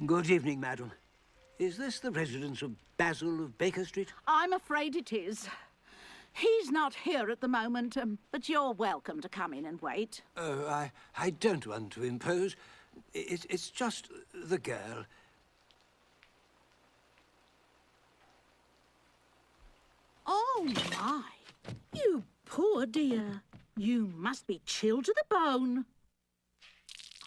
Good evening, madam. Is this the residence of Basil of Baker Street? I'm afraid it is. He's not here at the moment, but you're welcome to come in and wait. Oh, I don't want to impose. It's just the girl. Oh, my. You poor dear. You must be chilled to the bone.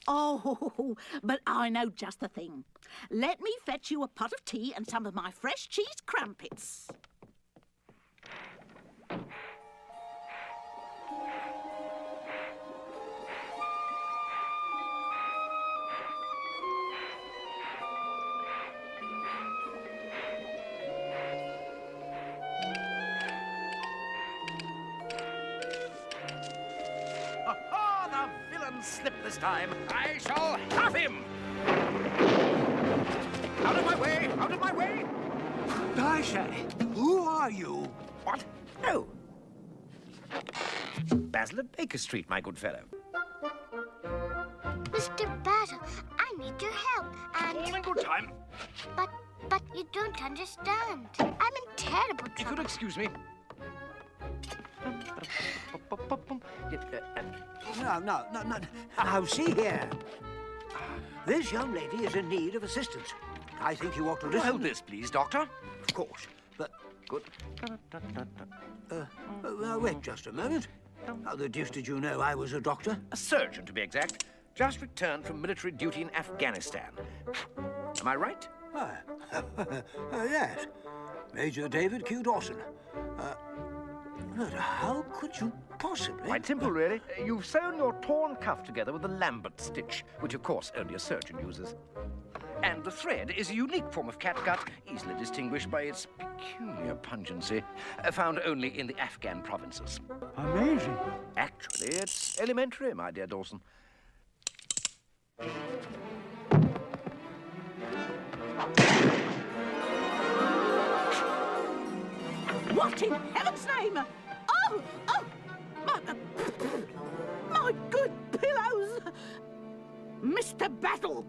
Oh, but I know just the thing. Let me fetch you a pot of tea and some of my fresh cheese crumpets. Slip this time. I shall have him! Out of my way! Out of my way! I say, who are you? What? Oh. Basil of Baker Street, my good fellow. Mr. Basil, I need your help, and... All in good time. But you don't understand. I'm in terrible trouble. If you'll excuse me. No. Now, see here. This young lady is in need of assistance. I think you ought to listen. Hold this, please, Doctor. Of course, but... Good. Wait just a moment. How the deuce did you know I was a doctor? A surgeon, to be exact. Just returned from military duty in Afghanistan. Am I right? Yes. Major David Q. Dawson. But how could you possibly... Quite simple, really. You've sewn your torn cuff together with a Lambert stitch, which, of course, only a surgeon uses. And the thread is a unique form of catgut, easily distinguished by its peculiar pungency, found only in the Afghan provinces. Amazing. Actually, it's elementary, my dear Dawson. What in heaven's name? Oh! My good pillows! Mr. Basil!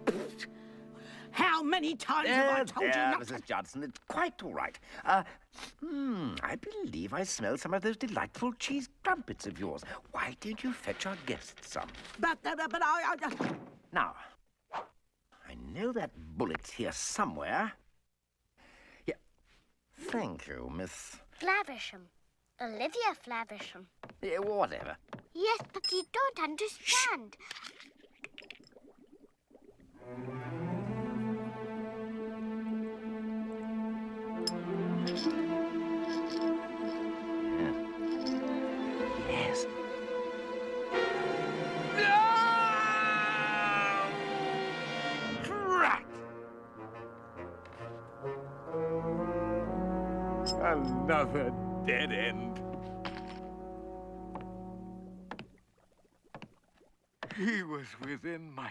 How many times have I told you not to... Mrs. Judson, it's quite all right. I believe I smell some of those delightful cheese crumpets of yours. Why don't you fetch our guests some? But I... Now, I know that bullet's here somewhere. Yeah. Thank you, Miss... Flaversham. Olivia Flaversham. Yeah, whatever. Yes, but you don't understand. Yes. Drat! Another dead end. He was within my